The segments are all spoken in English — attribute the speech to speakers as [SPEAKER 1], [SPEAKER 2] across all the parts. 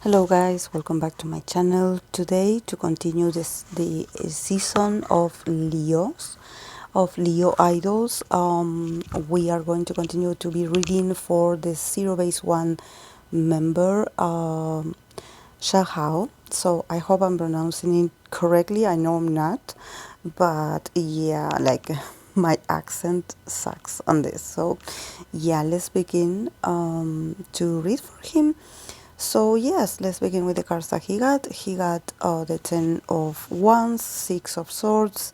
[SPEAKER 1] Hello guys, welcome back to my channel. Today to continue the season of Leo idols. We are going to continue to be reading for the zero base one member, Zhang. So I hope I'm pronouncing it correctly. I know I'm not, but yeah, like my accent sucks on this. So yeah, let's begin to read for him. So yes, let's begin with the cards that he got. He got the Ten of Wands, Six of Swords,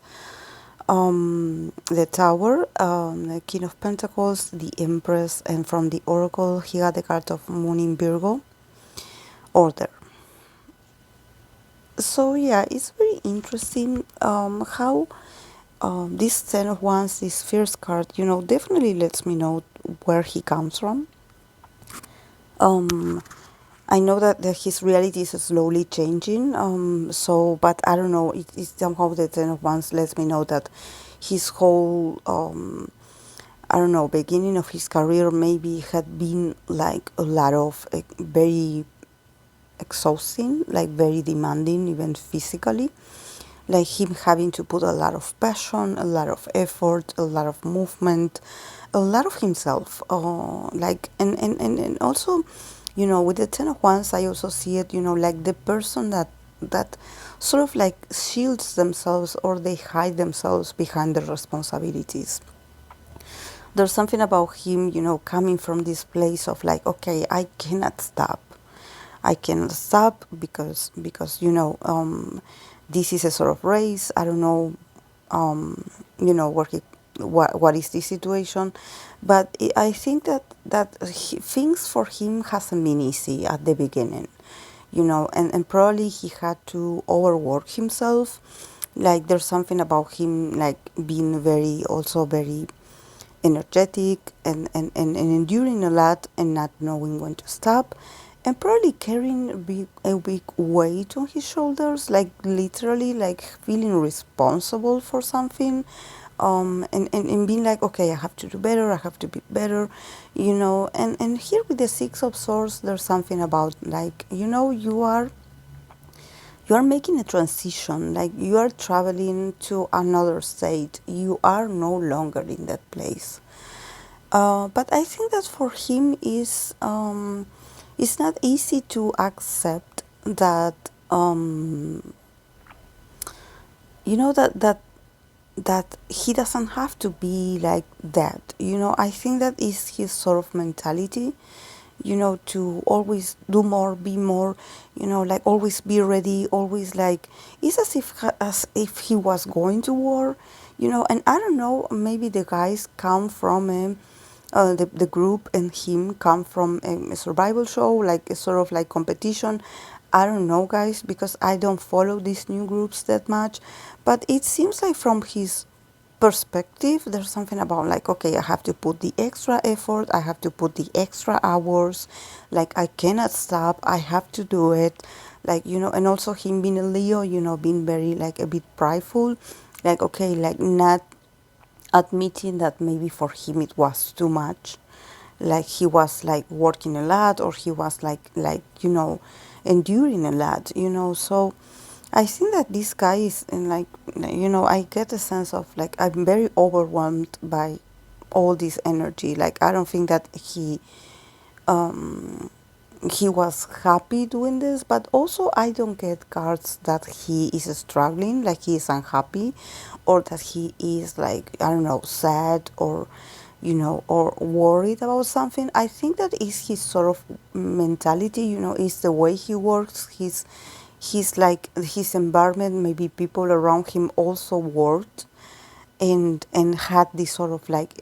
[SPEAKER 1] the Tower, the King of Pentacles, the Empress, and from the Oracle he got the card of Moon in Virgo, Order. So yeah, it's very interesting how this Ten of Wands, this first card, definitely lets me know where he comes from. I know that his reality is slowly changing. But I don't know. It somehow the Ten of Wands lets me know that his whole, I don't know, beginning of his career maybe had been like a lot of very exhausting, like very demanding, even physically. Like him having to put a lot of passion, a lot of effort, a lot of movement, a lot of himself. And also, with the Ten of Wands, I also see it, like the person that sort of like shields themselves or they hide themselves behind their responsibilities. There's something about him, coming from this place of like, okay, I cannot stop. I cannot stop because this is a sort of race. I don't know, what is the situation, but I think that things for him hasn't been easy at the beginning, and probably he had to overwork himself. Like there's something about him like being very energetic and enduring a lot and not knowing when to stop, and probably carrying a big weight on his shoulders, like literally like feeling responsible for something, and being like, okay, I have to do better, I have to be better, and here with the Six of Swords, there's something about like, you are making a transition, like you are traveling to another state, you are no longer in that place. But I think that for him it's not easy to accept that, that he doesn't have to be like that. I think that is his sort of mentality, to always do more, be more, like always be ready, always like, it's as if he was going to war, and I don't know, maybe the guys come from the group and him come from a survival show, like a sort of like competition. I don't know, guys, because I don't follow these new groups that much, but it seems like from his perspective, there's something about like, okay, I have to put the extra effort, I have to put the extra hours, like I cannot stop, I have to do it, like, and also him being a Leo, being very like a bit prideful, like, okay, like not admitting that maybe for him it was too much, like he was like working a lot, or he was like enduring a lot, so I think that this guy is in like, I get a sense of like, I'm very overwhelmed by all this energy. Like I don't think that he was happy doing this, but also I don't get cards that he is struggling, like he is unhappy, or that he is like, I don't know, sad, or or worried about something. I think that is his sort of mentality, is the way he works. He's like, his environment, maybe people around him also worked and had this sort of like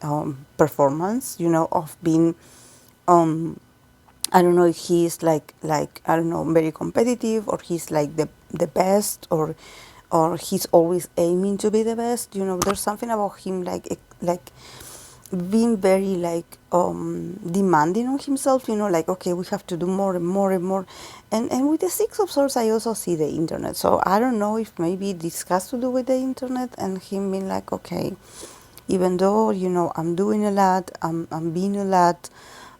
[SPEAKER 1] performance, of being, I don't know if he's like I don't know, very competitive, or he's like the best, or he's always aiming to be the best. There's something about him like being very like demanding on himself, like, okay, we have to do more and more and more. And with the Six of Swords, I also see the internet. So I don't know if maybe this has to do with the internet and him being like, okay, even though I'm doing a lot, I'm being a lot,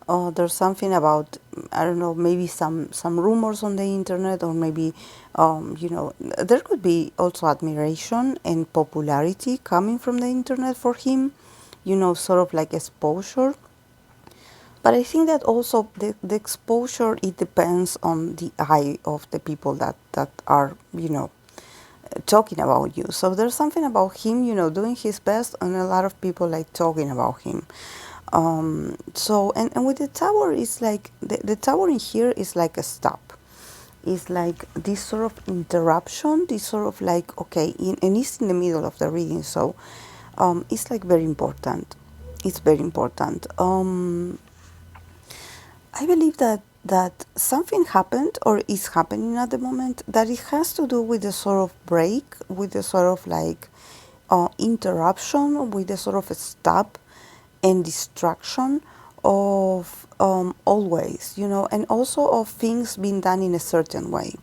[SPEAKER 1] There's something about, I don't know, maybe some rumors on the internet, or maybe there could be also admiration and popularity coming from the internet for him, sort of like exposure. But I think that also the exposure, it depends on the eye of the people that are talking about you. So there's something about him, doing his best, and a lot of people like talking about him. So and with the tower, it's like the tower in here is like a stop. It's like this sort of interruption, this sort of like, okay, and it's in the middle of the reading, so it's like very important. It's very important. I believe that something happened or is happening at the moment, that it has to do with the sort of break, with the sort of like interruption, with the sort of stop and distraction of always, and also of things being done in a certain way.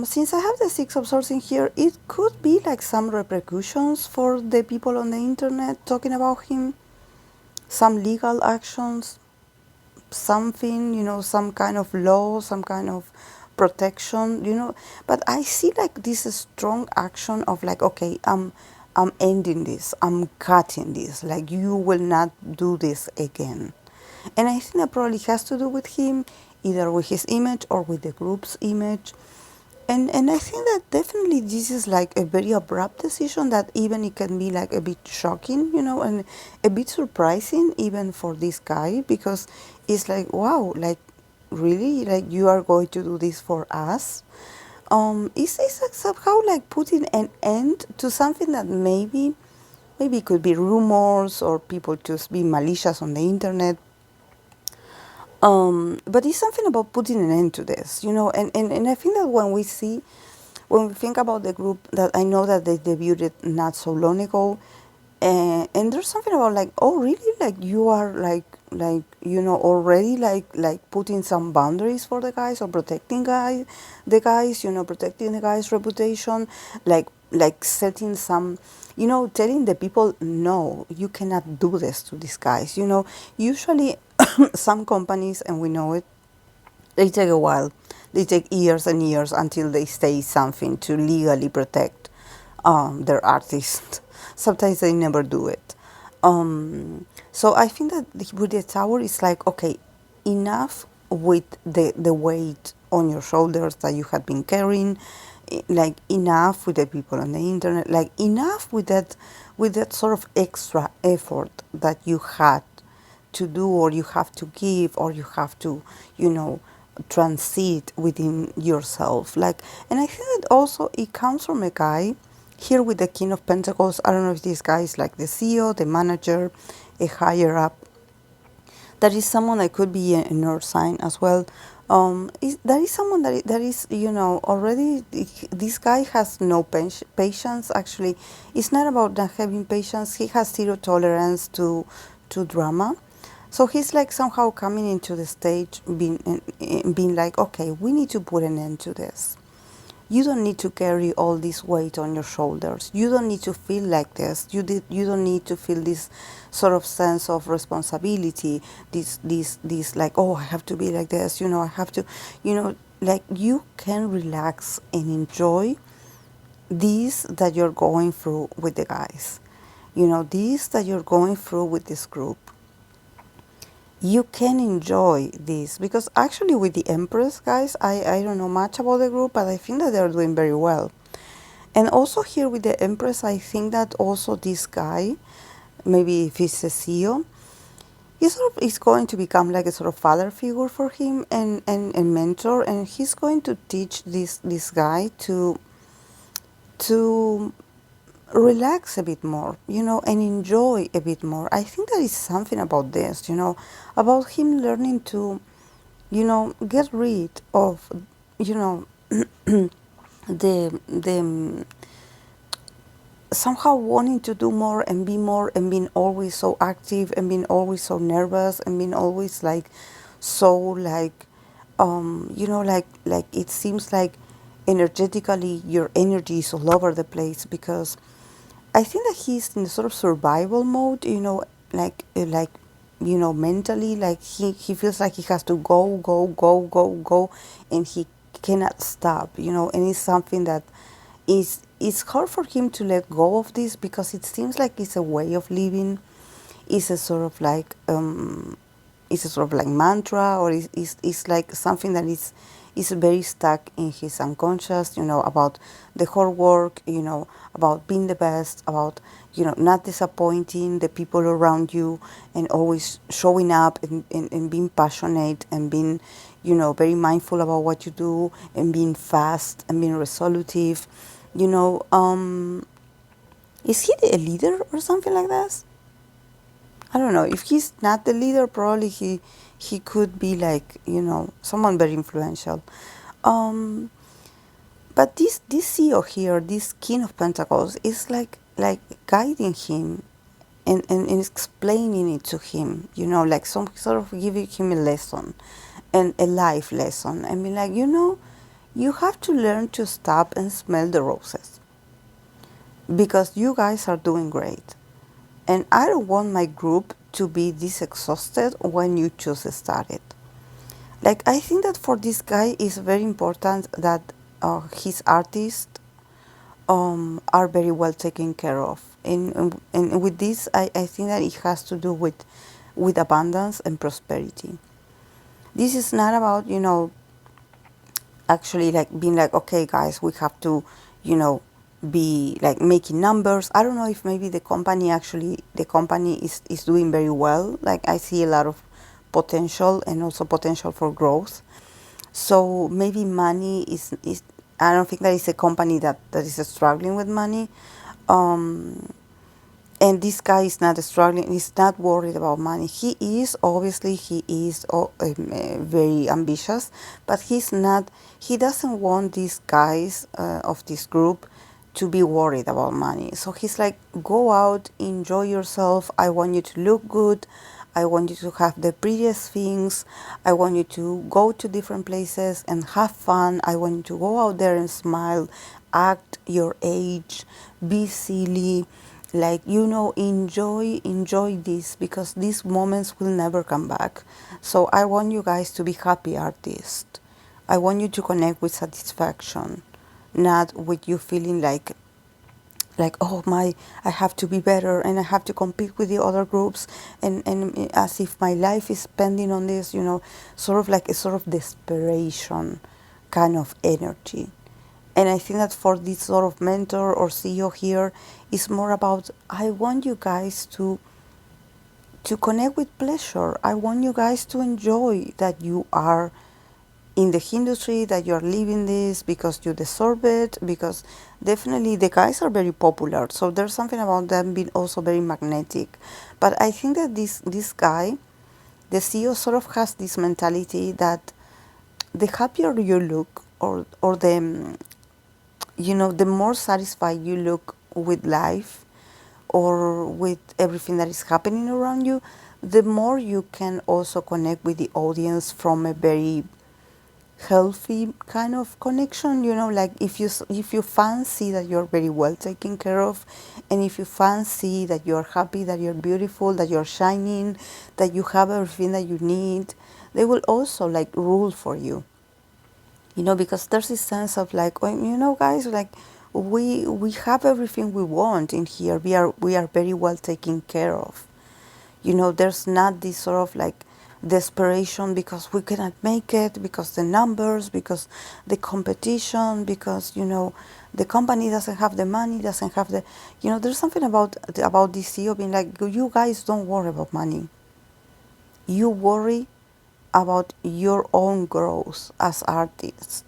[SPEAKER 1] Since I have the Six of Swords in here, it could be like some repercussions for the people on the internet talking about him, some legal actions, something, some kind of law, some kind of protection, But I see like this strong action of like, okay, I'm ending this, I'm cutting this, like you will not do this again. And I think that probably has to do with him, either with his image or with the group's image. And I think that definitely this is like a very abrupt decision, that even it can be like a bit shocking, and a bit surprising even for this guy, because it's like, wow, like really, like you are going to do this for us. It's like somehow like putting an end to something that maybe it could be rumors or people just be malicious on the internet. But it's something about putting an end to this, and I think that when we think about the group, that I know that they debuted not so long ago, and there's something about like, oh really, like you are like already like putting some boundaries for the guys, or protecting the guys, protecting the guys' reputation, like setting some, telling the people, no, you cannot do this to these guys. Usually some companies, and we know it, they take a while. They take years and years until they say something to legally protect their artists. Sometimes they never do it. So I think that with the tower, it's like, okay, enough with the weight on your shoulders that you have been carrying, like enough with the people on the internet, like enough with that sort of extra effort that you had to do, or you have to give, or you have to, transit within yourself. Like, and I think that also it comes from a guy here with the King of Pentacles. I don't know if this guy is like the CEO, the manager, a higher up. That is someone that could be a North sign as well. That is someone that is, already, this guy has no patience. Actually, it's not about not having patience. He has zero tolerance to drama. So he's like somehow coming into the stage, being like, okay, we need to put an end to this. You don't need to carry all this weight on your shoulders. You don't need to feel like this. You don't need to feel this sort of sense of responsibility. This like, oh, I have to be like this. I have to, like you can relax and enjoy this that you're going through with the guys. This that you're going through with this group. You can enjoy this, because actually with the Empress, guys, I don't know much about the group, but I think that they're doing very well. And also here with the Empress, I think that also this guy, maybe if he's a CEO, he sort of is going to become like a sort of father figure for him, and mentor, and he's going to teach this guy to relax a bit more, and enjoy a bit more. I think there is something about this, about him learning to, get rid of, the somehow wanting to do more and be more, and being always so active, and being always so nervous, and being always like so like like it seems like energetically your energy is all over the place, because I think that he's in a sort of survival mode, like mentally, like he feels like he has to go, go, go, go, go, and he cannot stop, and it's something that it's hard for him to let go of this, because it seems like it's a way of living. It's a sort of like mantra, or it's like something that is very stuck in his unconscious, about the hard work, about being the best, about, not disappointing the people around you, and always showing up, and being passionate, and being, very mindful about what you do, and being fast, and being resolutive. Is he a leader or something like that? I don't know. If he's not the leader, probably he could be like, someone very influential. Um, but this CEO here, this King of Pentacles, is like guiding him, and explaining it to him, like some sort of giving him a lesson, and a life lesson, and be like, you have to learn to stop and smell the roses, because you guys are doing great. And I don't want my group to be this exhausted when you choose to start it. Like, I think that for this guy, it's very important that his artists are very well taken care of. And with this, I think that it has to do with abundance and prosperity. This is not about, actually like being like, okay, guys, we have to, you know, be like making numbers. I don't know if maybe the company is doing very well. Like, I see a lot of potential, and also potential for growth. So maybe money is I don't think that it's a company that is struggling with money. Um, and this guy is not struggling, he's not worried about money. He is very ambitious, but he doesn't want these guys of this group to be worried about money. So he's like, go out, enjoy yourself, I want you to look good, I want you to have the prettiest things, I want you to go to different places and have fun, I want you to go out there and smile, act your age, be silly, like, enjoy this, because these moments will never come back. So I want you guys to be happy artists. I want you to connect with satisfaction, not with you feeling like, oh my, I have to be better, and I have to compete with the other groups, and as if my life is spending on this, sort of like a sort of desperation kind of energy. And I think that for this sort of mentor or CEO here, it's more about, I want you guys to connect with pleasure. I want you guys to enjoy that you are in the industry, that you're living this, because you deserve it, because definitely the guys are very popular. So there's something about them being also very magnetic. But I think that this guy, the CEO, sort of has this mentality that the happier you look, or the more satisfied you look with life, or with everything that is happening around you, the more you can also connect with the audience from a very healthy kind of connection. Like, if you fancy that you're very well taken care of, and if you fancy that you're happy, that you're beautiful, that you're shining, that you have everything that you need, they will also like rule for you. Because there's this sense of like, oh, guys, like, we have everything we want in here. We are very well taken care of. There's not this sort of like desperation because we cannot make it, because the numbers, because the competition, because the company doesn't have the money, doesn't have the, there's something about this CEO being like, you guys don't worry about money. You worry about your own growth as artists.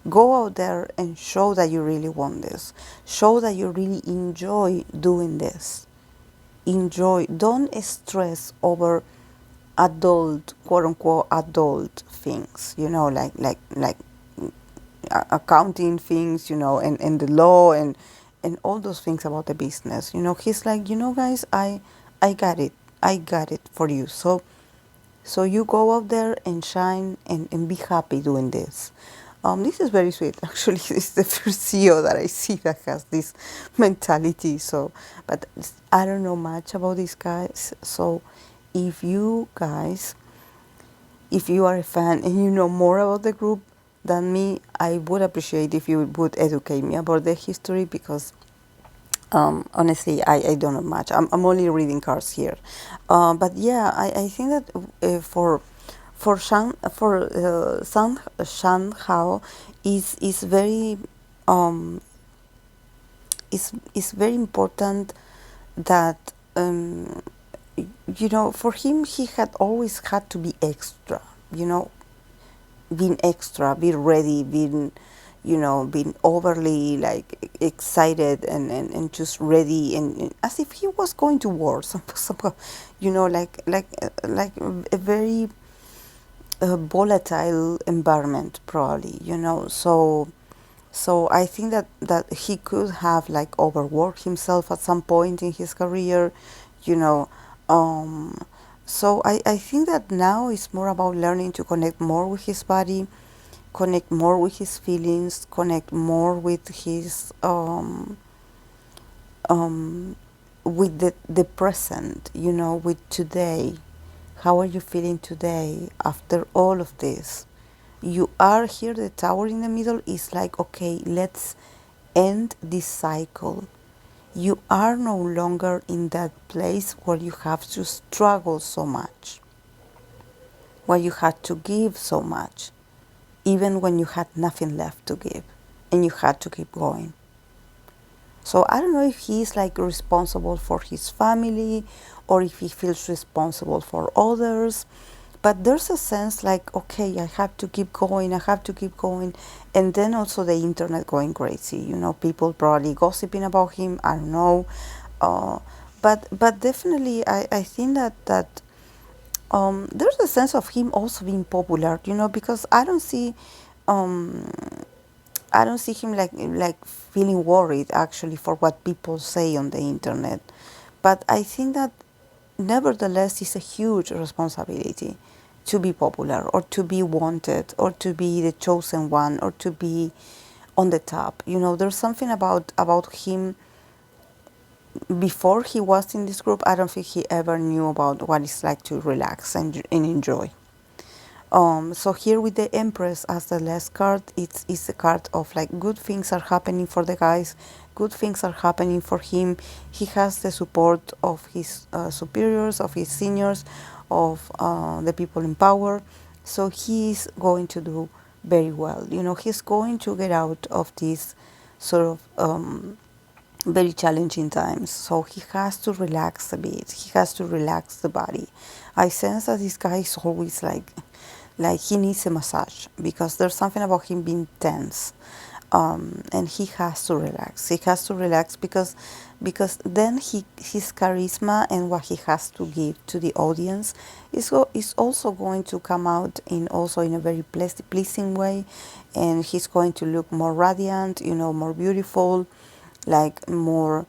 [SPEAKER 1] Go out there and show that you really want this. Show that you really enjoy doing this. Enjoy. Don't stress over adult, quote unquote, adult things. Like accounting things. And the law, and all those things about the business. He's like, guys, I got it. I got it for you. So you go out there and shine, and be happy doing this. This is very sweet. Actually, it's the first CEO that I see that has this mentality. So, but I don't know much about these guys. So if you guys, if you are a fan and you know more about the group than me, I would appreciate if you would educate me about the history, because honestly, I don't know much. I'm only reading cards here. But yeah, I think that for Shan Hao is very is very important that for him, he had always had to be extra, you know, being extra, be ready, being overly like excited and just ready, and as if he was going to war, somehow, like a very volatile environment, probably, so I think that he could have like overworked himself at some point in his career, you know. Um, so I think that now it's more about learning to connect more with his body, connect more with his feelings, connect more um, with the present, with today. How are you feeling today after all of this? You are here, the tower in the middle is like, okay, let's end this cycle. You are no longer in that place where you have to struggle so much, where you had to give so much, even when you had nothing left to give and you had to keep going. So I don't know if he's like responsible for his family or if he feels responsible for others. But there's a sense like, okay, I have to keep going, I have to keep going. And then also the internet going crazy, people probably gossiping about him, I don't know. Uh, but definitely I think that there's a sense of him also being popular, because um, I don't see him like feeling worried actually for what people say on the internet. But I think that nevertheless it's a huge responsibility to be popular or to be wanted or to be the chosen one or to be on the top. There's something about him before he was in this group. I don't think he ever knew about what it's like to relax and enjoy. So here with the Empress as the last card, it's a card of like good things are happening for the guys, good things are happening for him. He has the support of his superiors, of his seniors, of the people in power. So he's going to do very well. He's going to get out of this sort of very challenging times. So he has to relax a bit. He has to relax the body. I sense that this guy is always like he needs a massage because there's something about him being tense, and he has to relax. He has to relax because then his charisma and what he has to give to the audience is also going to come out in a very pleasing way, and he's going to look more radiant, more beautiful, like more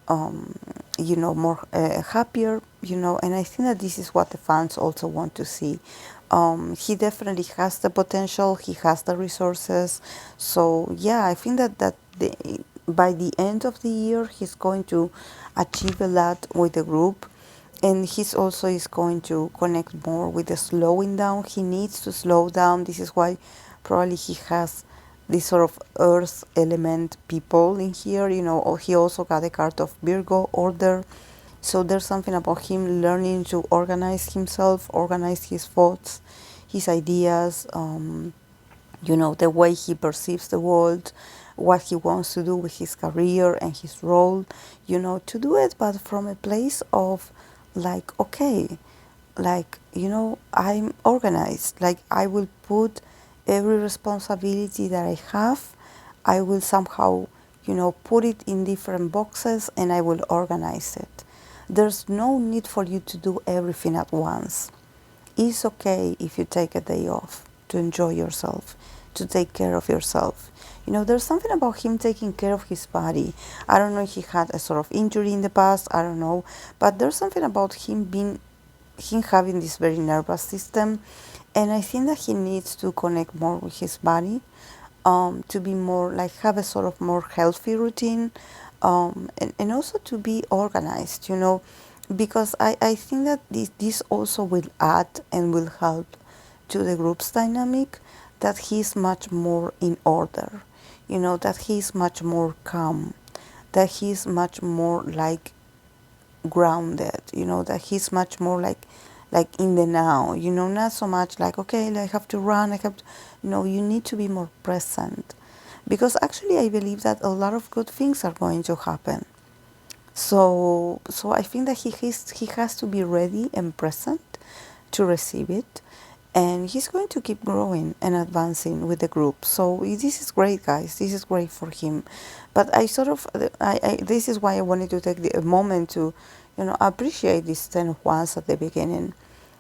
[SPEAKER 1] more happier, and I think that this is what the fans also want to see. He definitely has the potential, he has the resources. So yeah, I think by the end of the year, he's going to achieve a lot with the group. And he's also is going to connect more with the slowing down. He needs to slow down. This is why probably he has this sort of earth element people in here, or he also got a card of Virgo order. So there's something about him learning to organize himself, organize his thoughts, his ideas, the way he perceives the world, what he wants to do with his career and his role, to do it, but from a place of like, okay, like, I'm organized. Like, I will put every responsibility that I have, I will somehow, put it in different boxes and I will organize it. There's no need for you to do everything at once. It's okay if you take a day off to enjoy yourself, to take care of yourself. There's something about him taking care of his body. I don't know if he had a sort of injury in the past, I don't know, but there's something about him having this very nervous system, and I think that he needs to connect more with his body, to be more like have a sort of more healthy routine, and also to be organized, because I think that this also will add and will help to the group's dynamic, that he's much more in order, that he's much more calm, that he's much more like grounded, that he's much more like in the now, not so much like, okay, I have to run, I have to, no, you need to be more present, because actually I believe that a lot of good things are going to happen. So I think that he has to be ready and present to receive it, and he's going to keep growing and advancing with the group. So this is great, guys. This is great for him. But I sort of, this is why I wanted to take a moment to, appreciate these 10 Juans at the beginning,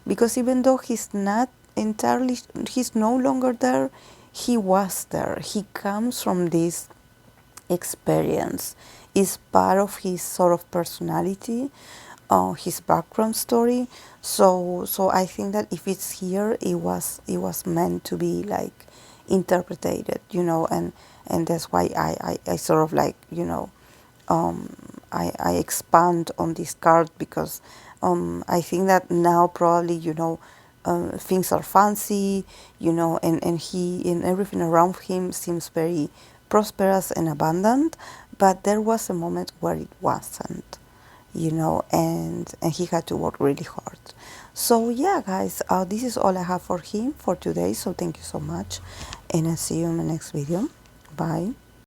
[SPEAKER 1] because even though he's not entirely, he's no longer there, he was there. He comes from this experience, is part of his sort of personality, his background story. So I think that if it's here, it was meant to be like interpreted, and that's why I sort of like, I expand on this card, because I think that now probably, things are fancy, and he and everything around him seems very prosperous and abundant, but there was a moment where it wasn't, and he had to work really hard. So yeah, guys, this is all I have for him for today. So thank you so much, and I'll see you in the next video. Bye.